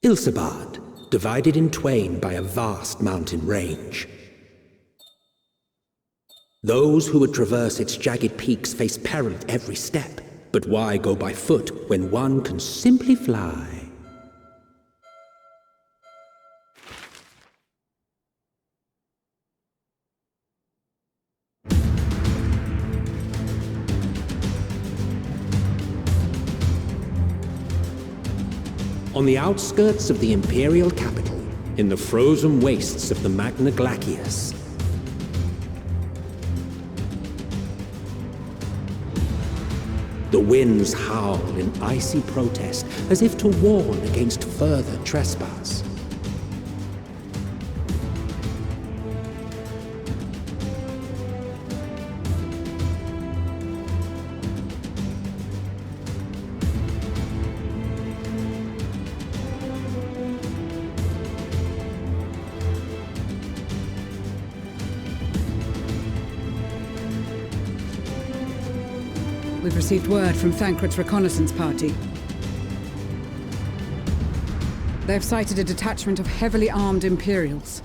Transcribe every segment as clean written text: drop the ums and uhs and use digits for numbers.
Ilsabard, divided in twain by a vast mountain range. Those who would traverse its jagged peaks face peril at every step, but why go by foot when one can simply fly? On the outskirts of the Imperial capital, in the frozen wastes of the Magna Glacius, the winds howl in icy protest as if to warn against further trespass. We've received word from Thancred's reconnaissance party. They've sighted a detachment of heavily armed Imperials.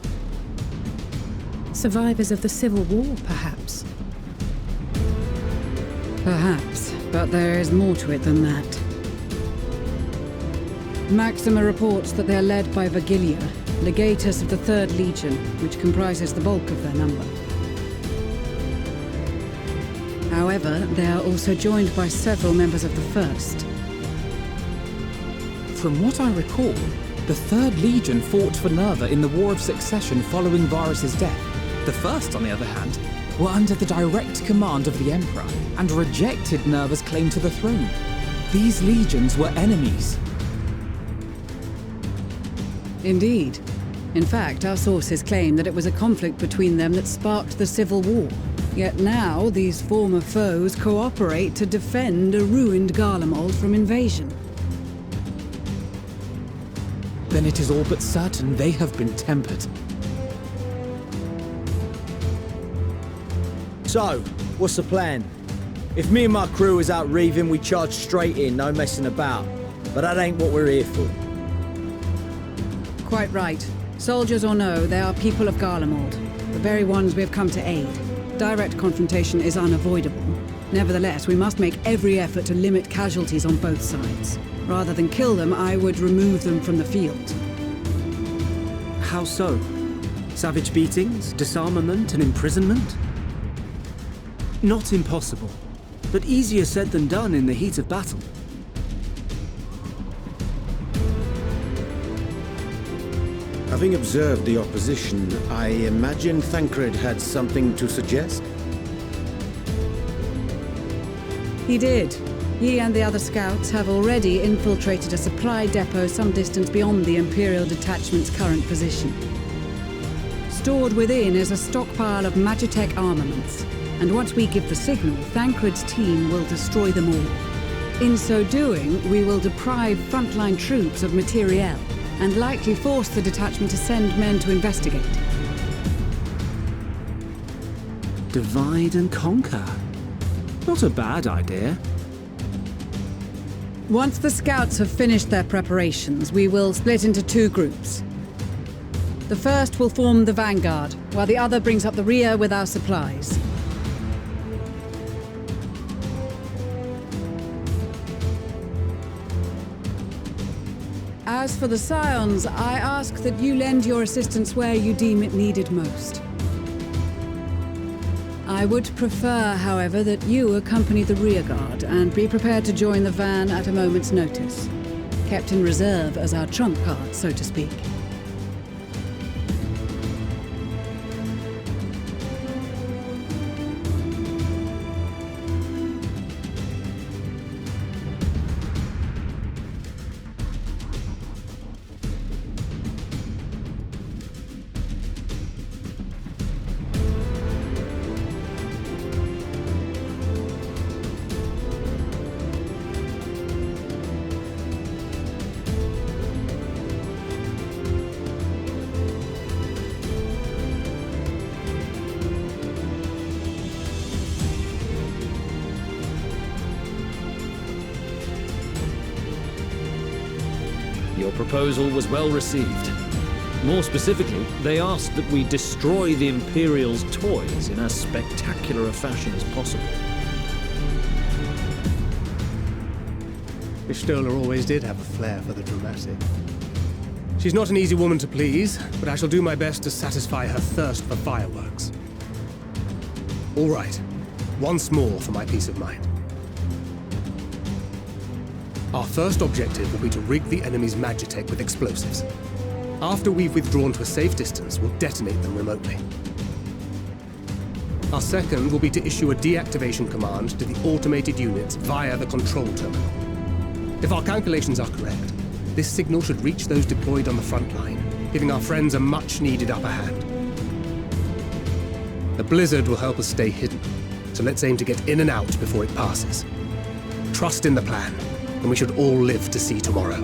Survivors of the Civil War, perhaps? Perhaps, but there is more to it than that. Maxima reports that they are led by Vergilia, legatus of the 3rd Legion, which comprises the bulk of their number. However, they are also joined by several members of the 1st. From what I recall, the 3rd Legion fought for Nerva in the War of Succession following Varus's death. The 1st, on the other hand, were under the direct command of the Emperor and rejected Nerva's claim to the throne. These legions were enemies. Indeed. In fact, our sources claim that it was a conflict between them that sparked the Civil War. Yet now, these former foes cooperate to defend a ruined Garlemald from invasion. Then it is all but certain they have been tempered. So, what's the plan? If me and my crew is out reaving, we charge straight in, no messing about. But that ain't what we're here for. Quite right. Soldiers or no, they are people of Garlemald, the very ones we have come to aid. Direct confrontation is unavoidable. Nevertheless, we must make every effort to limit casualties on both sides. Rather than kill them, I would remove them from the field. How so? Savage beatings, disarmament, and imprisonment? Not impossible, but easier said than done in the heat of battle. Having observed the opposition, I imagine Thancred had something to suggest? He did. He and the other scouts have already infiltrated a supply depot some distance beyond the Imperial detachment's current position. Stored within is a stockpile of Magitech armaments, and once we give the signal, Thancred's team will destroy them all. In so doing, we will deprive frontline troops of materiel, and likely force the detachment to send men to investigate. Divide and conquer. Not a bad idea. Once the scouts have finished their preparations, we will split into 2 groups. The first will form the vanguard, while the other brings up the rear with our supplies. As for the Scions, I ask that you lend your assistance where you deem it needed most. I would prefer, however, that you accompany the rearguard and be prepared to join the van at a moment's notice. Kept in reserve as our trump card, so to speak. proposal was well received. More specifically, they asked that we destroy the Imperial's toys in as spectacular a fashion as possible. Ishtola always did have a flair for the dramatic. She's not an easy woman to please, but I shall do my best to satisfy her thirst for fireworks. All right, once more for my peace of mind. Our first objective will be to rig the enemy's Magitech with explosives. After we've withdrawn to a safe distance, we'll detonate them remotely. Our second will be to issue a deactivation command to the automated units via the control terminal. If our calculations are correct, this signal should reach those deployed on the front line, giving our friends a much-needed upper hand. The blizzard will help us stay hidden, so let's aim to get in and out before it passes. Trust in the plan, and we should all live to see tomorrow.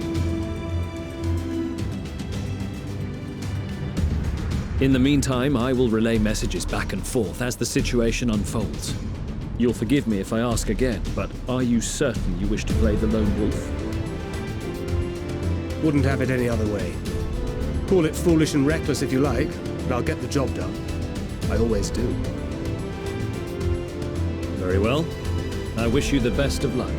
In the meantime, I will relay messages back and forth as the situation unfolds. You'll forgive me if I ask again, but are you certain you wish to play the lone wolf? Wouldn't have it any other way. Call it foolish and reckless if you like, but I'll get the job done. I always do. Very well. I wish you the best of luck.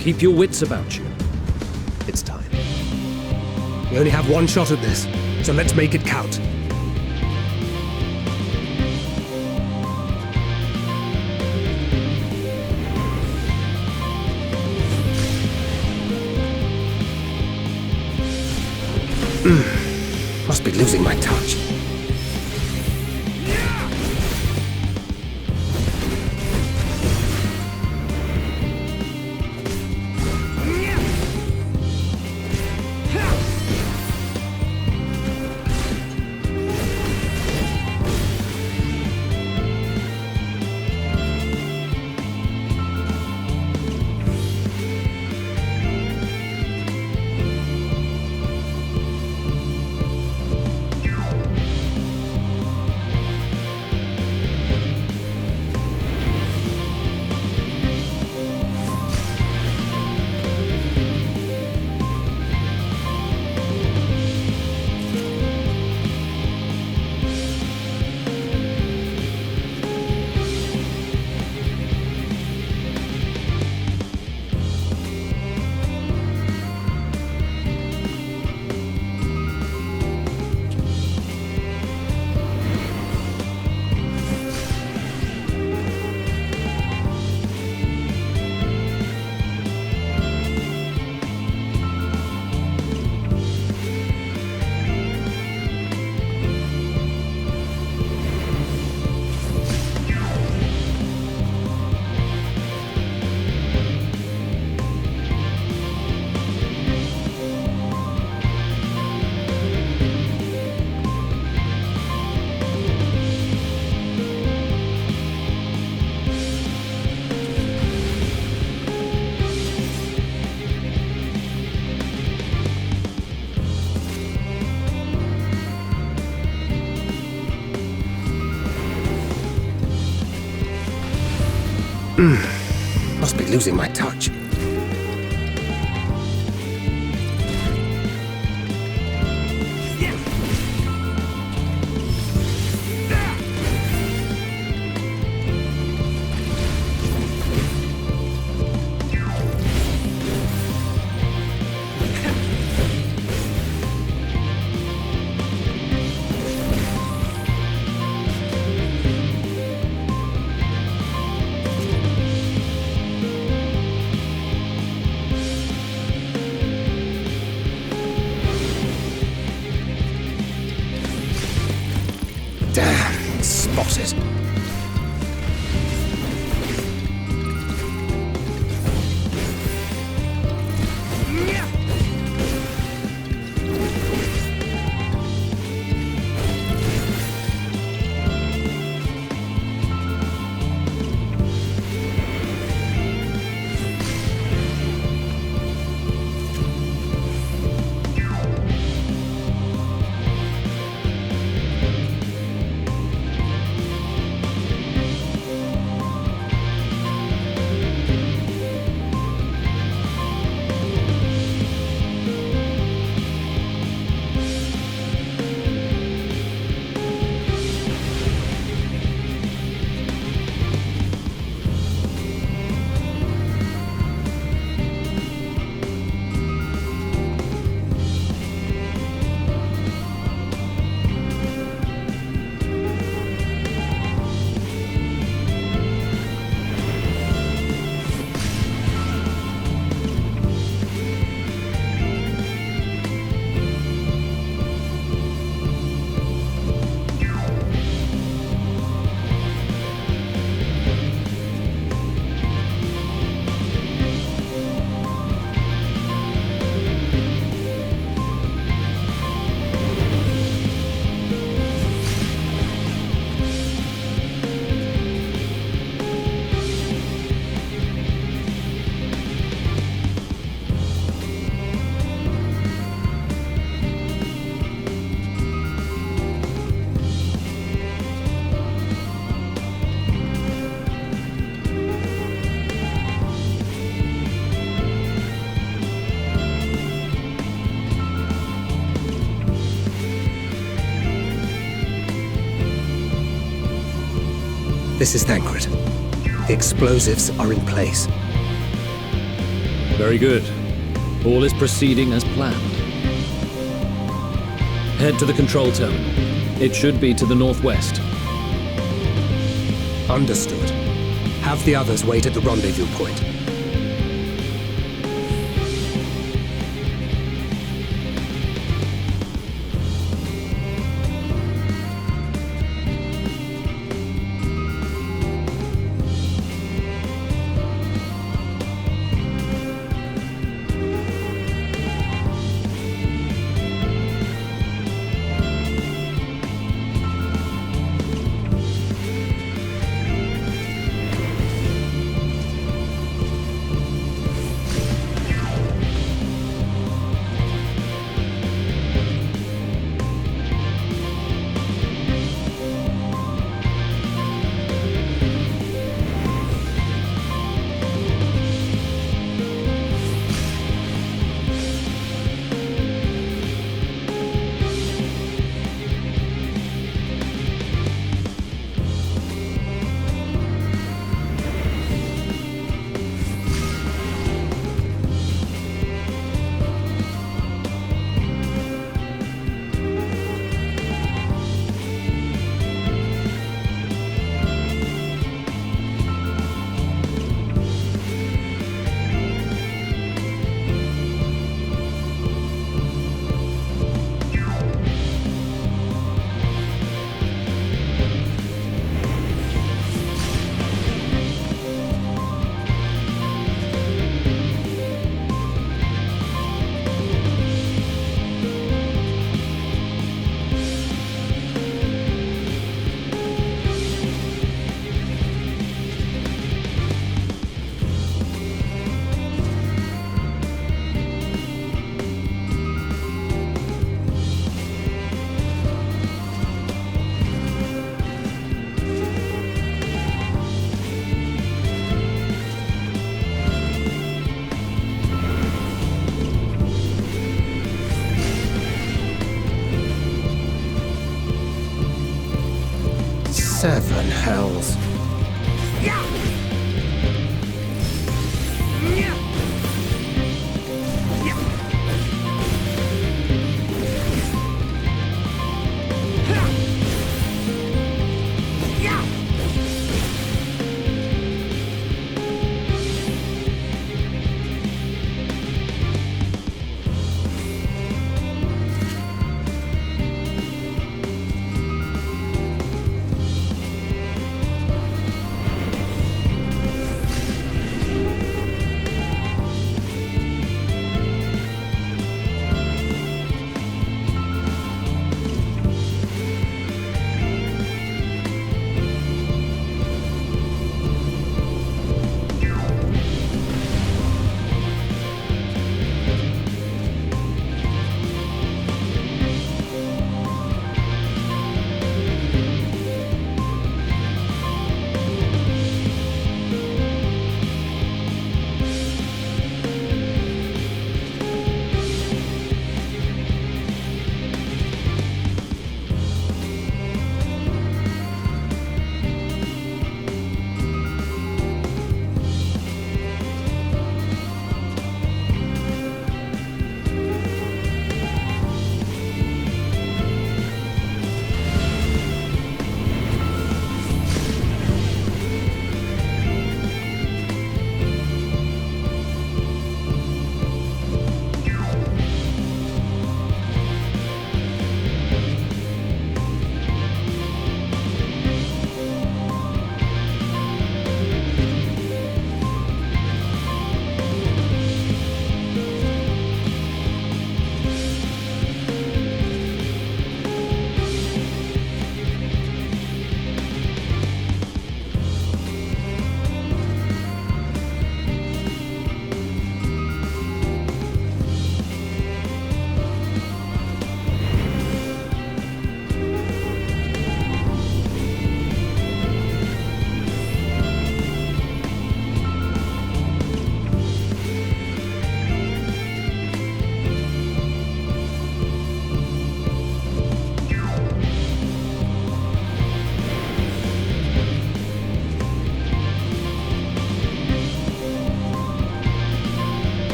Keep your wits about you. It's time. We only have one shot at this, so let's make it count. Must be losing my touch. Must be losing my touch. Spotted. This is Thancred. The explosives are in place. Very good. All is proceeding as planned. Head to the control terminal. It should be to the northwest. Understood. Have the others wait at the rendezvous point. Seven hells.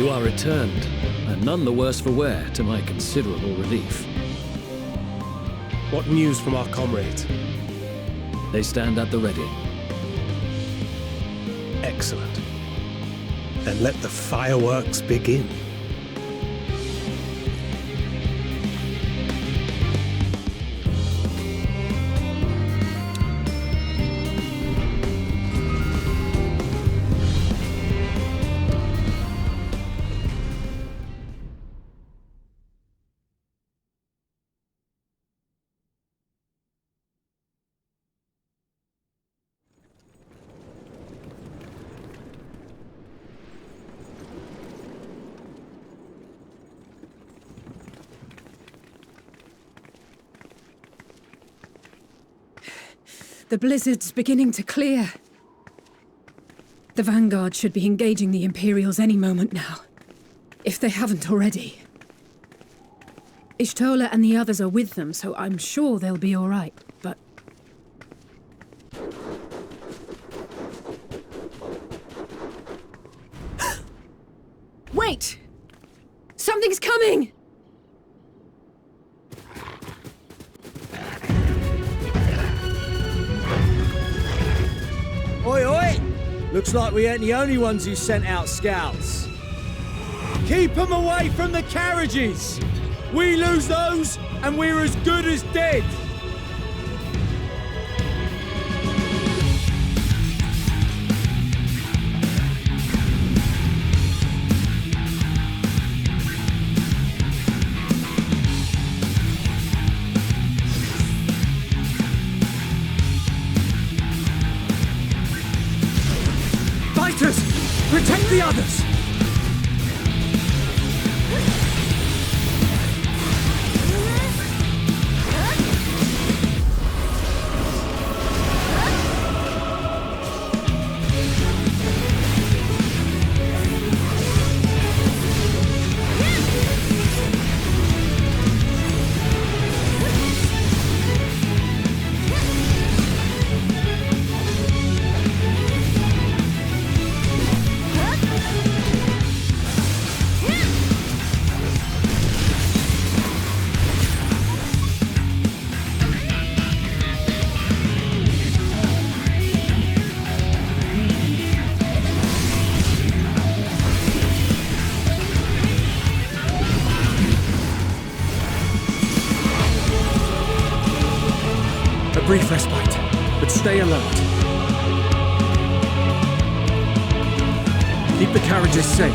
You are returned, and none the worse for wear, to my considerable relief. What news from our comrades? They stand at the ready. Excellent. Then let the fireworks begin. The blizzard's beginning to clear. The Vanguard should be engaging the Imperials any moment now, if they haven't already. Ishtola and the others are with them, so I'm sure they'll be all right, but... Wait! Something's coming! Oi, oi! Looks like we ain't the only ones who sent out scouts. Keep them away from the carriages! We lose those, and we're as good as dead! Fighters! Protect the others! A brief respite, but stay alert. Keep the carriages safe.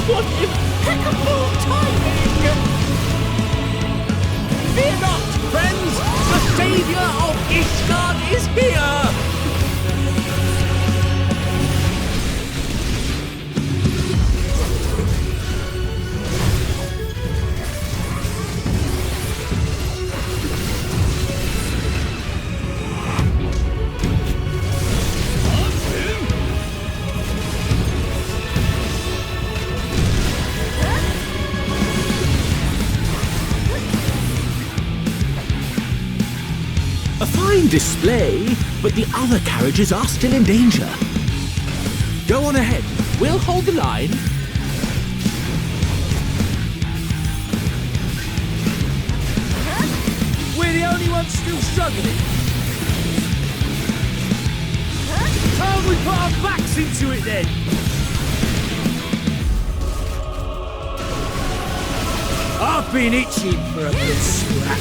What impeccable timing! Fear not, friends! The savior of Ishgard is here! A fine display, but the other carriages are still in danger. Go on ahead. We'll hold the line. We're the only ones still struggling. Time we put our backs into it then. I've been itching for a good scrap.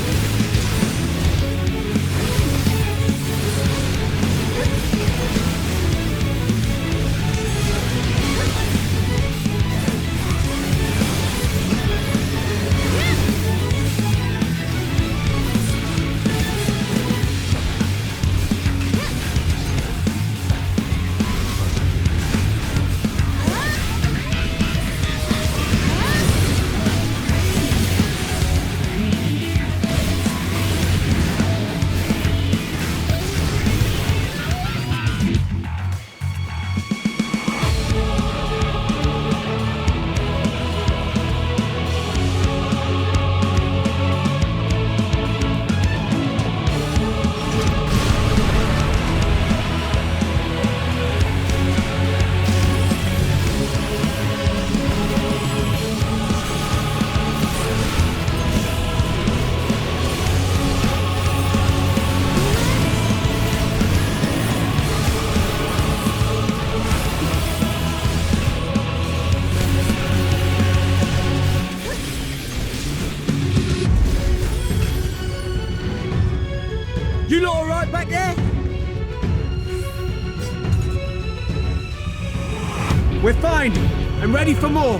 behind! I'm ready for more!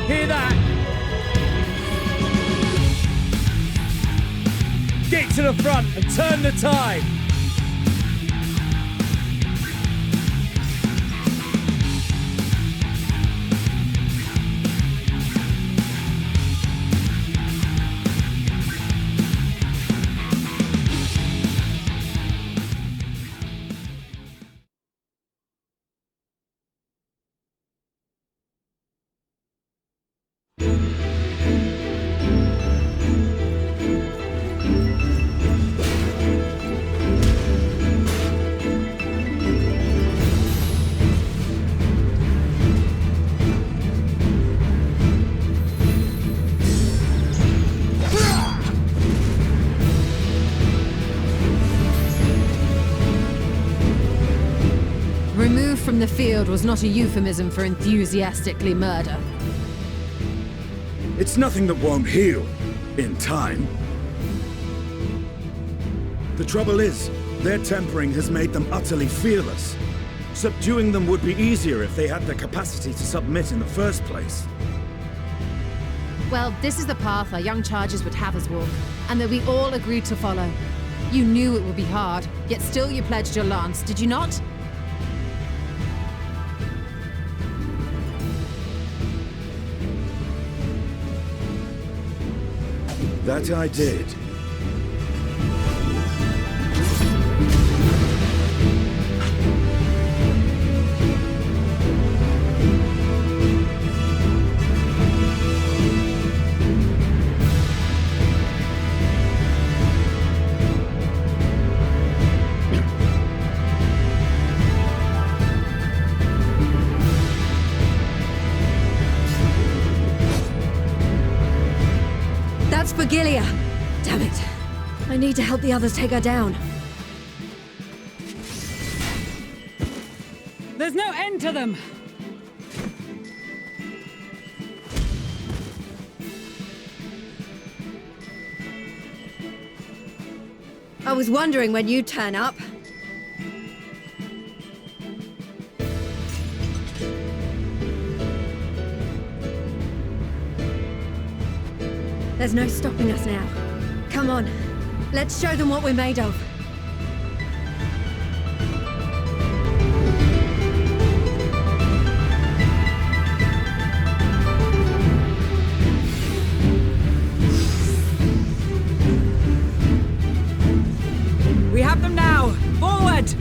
Hear that? Get to the front and turn the tide! Removed from the field was not a euphemism for enthusiastically murder. It's nothing that won't heal in time. The trouble is, their tempering has made them utterly fearless. Subduing them would be easier if they had the capacity to submit in the first place. Well, this is the path our young chargers would have us walk, and that we all agreed to follow. You knew it would be hard, yet still you pledged your lance, did you not? That I did. That's Vigilia! Damn it. I need to help the others take her down. There's no end to them! I was wondering when you'd turn up. There's no stopping us now. Come on, let's show them what we're made of. We have them now! Forward!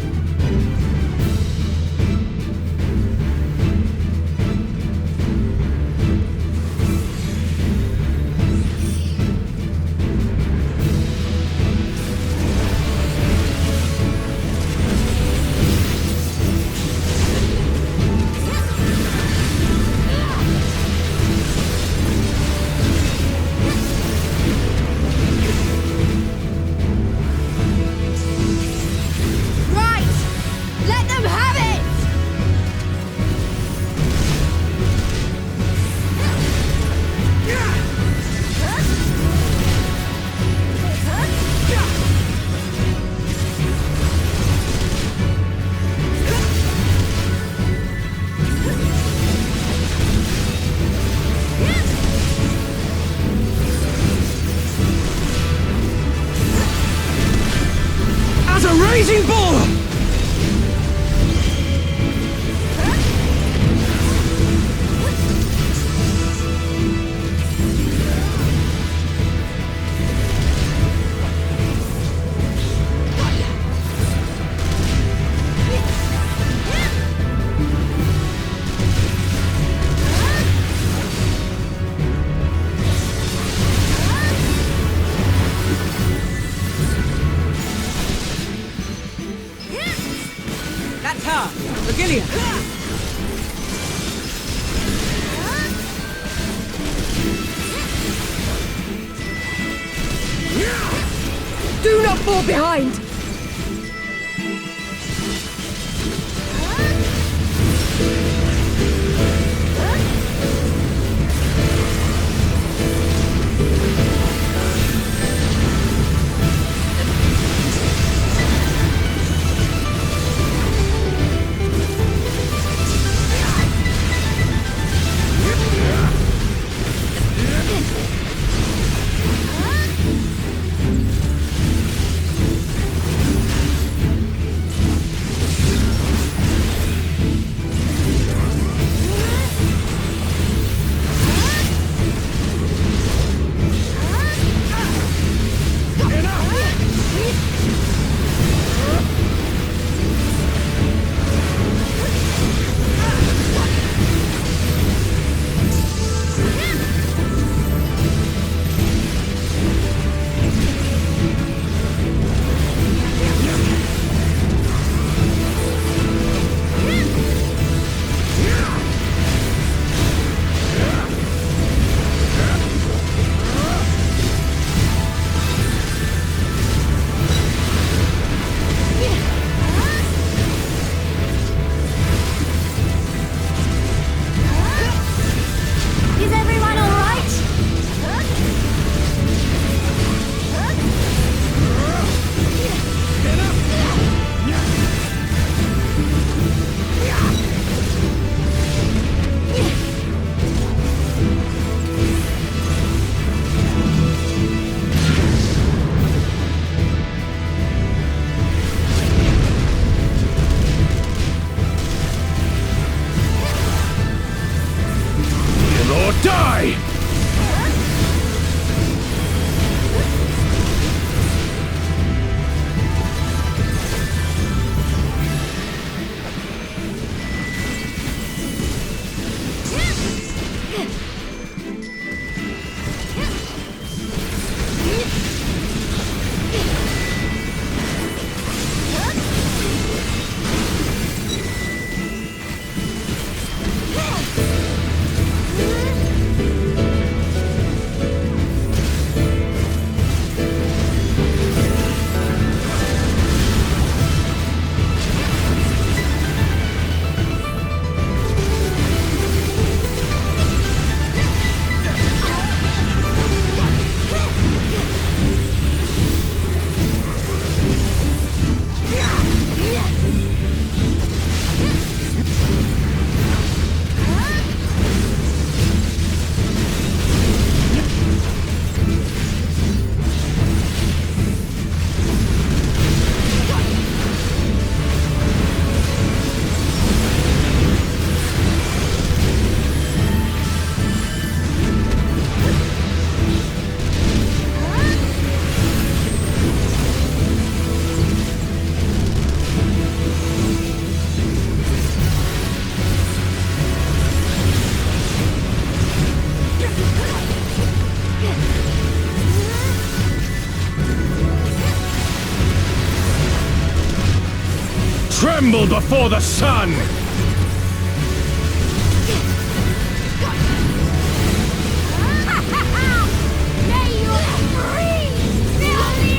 Raging bull! That's her! Vigilia! Do not fall behind! Die! Tremble before the sun! May your breeze fill the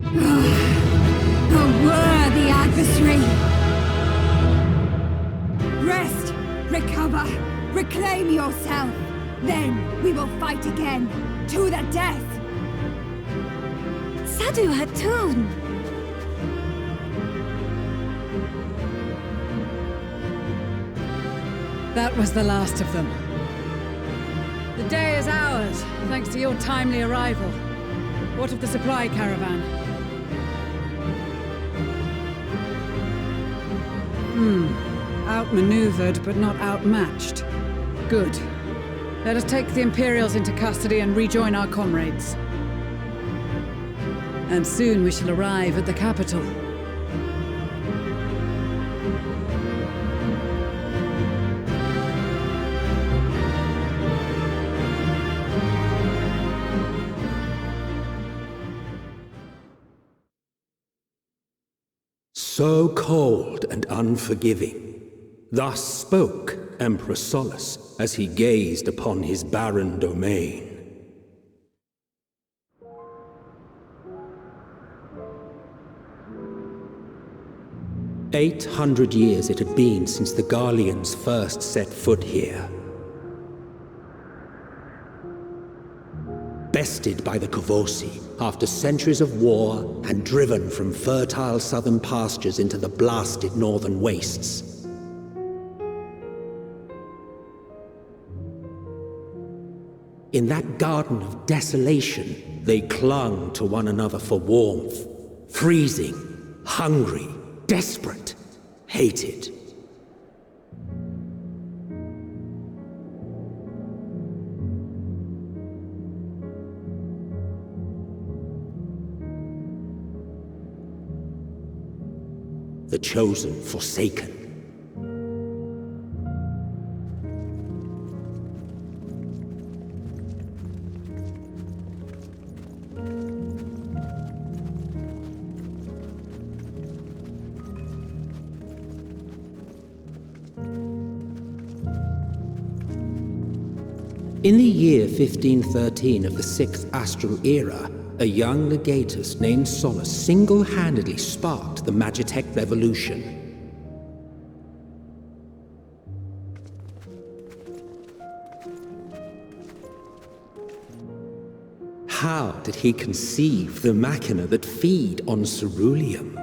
A worthy adversary! Rest, recover, reclaim yourself. Then we will fight again, to the death. Sadu Hatun! That was the last of them. The day is ours, thanks to your timely arrival. What of the supply caravan? Outmaneuvered, but not outmatched. Good. Let us take the Imperials into custody and rejoin our comrades. And soon we shall arrive at the capital. So cold and unforgiving. Thus spoke Emperor Solus as he gazed upon his barren domain. "800 years it had been since the Garleans first set foot here. Bested by the Kovosi after centuries of war and driven from fertile southern pastures into the blasted northern wastes. In that garden of desolation, they clung to one another for warmth, freezing, hungry, desperate, hated. The chosen forsaken. In the year 1513 of the 6th Astral Era, a young legatus named Solace single-handedly sparked the Magitech revolution. How did he conceive the machina that feed on ceruleum?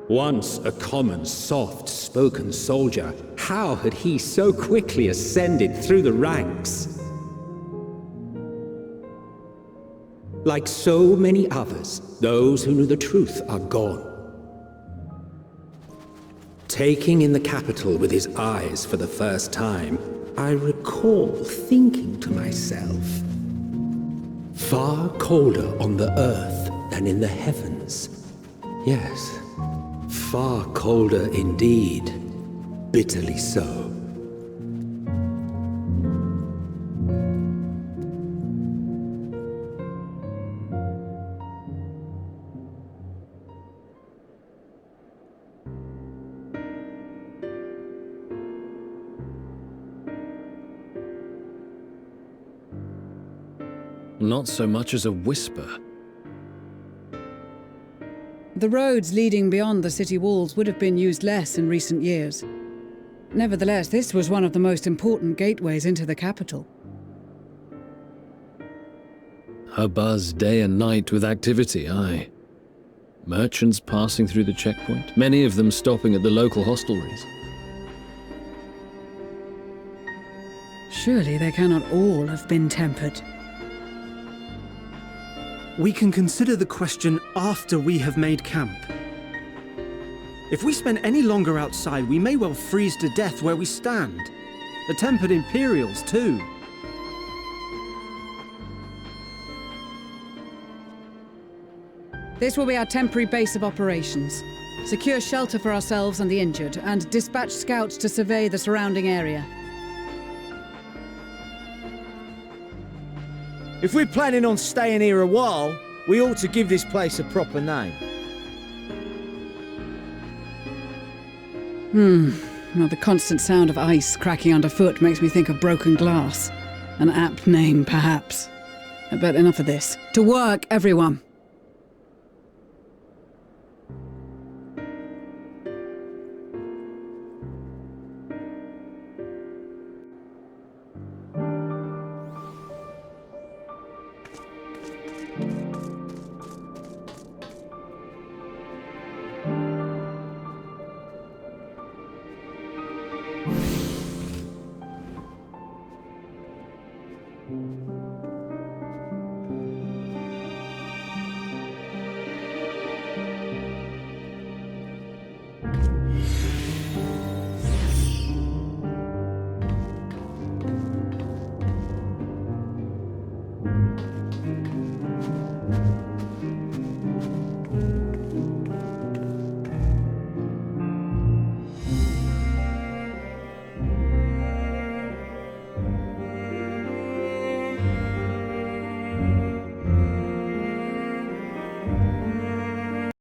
Once a common, soft-spoken soldier, how had he so quickly ascended through the ranks? Like so many others, those who knew the truth are gone. Taking in the capital with his eyes for the first time, I recall thinking to myself, far colder on the earth than in the heavens. Yes, far colder indeed, bitterly so. Not so much as a whisper. The roads leading beyond the city walls would have been used less in recent years. Nevertheless, this was one of the most important gateways into the capital. A buzz day and night with activity, aye. Merchants passing through the checkpoint, many of them stopping at the local hostelries. Surely they cannot all have been tempered. We can consider the question after we have made camp. If we spend any longer outside, we may well freeze to death where we stand. The tempered Imperials, too. This will be our temporary base of operations. Secure shelter for ourselves and the injured, and dispatch scouts to survey the surrounding area. If we're planning on staying here a while, we ought to give this place a proper name. Well, the constant sound of ice cracking underfoot makes me think of broken glass. An apt name, perhaps. But enough of this. To work, everyone!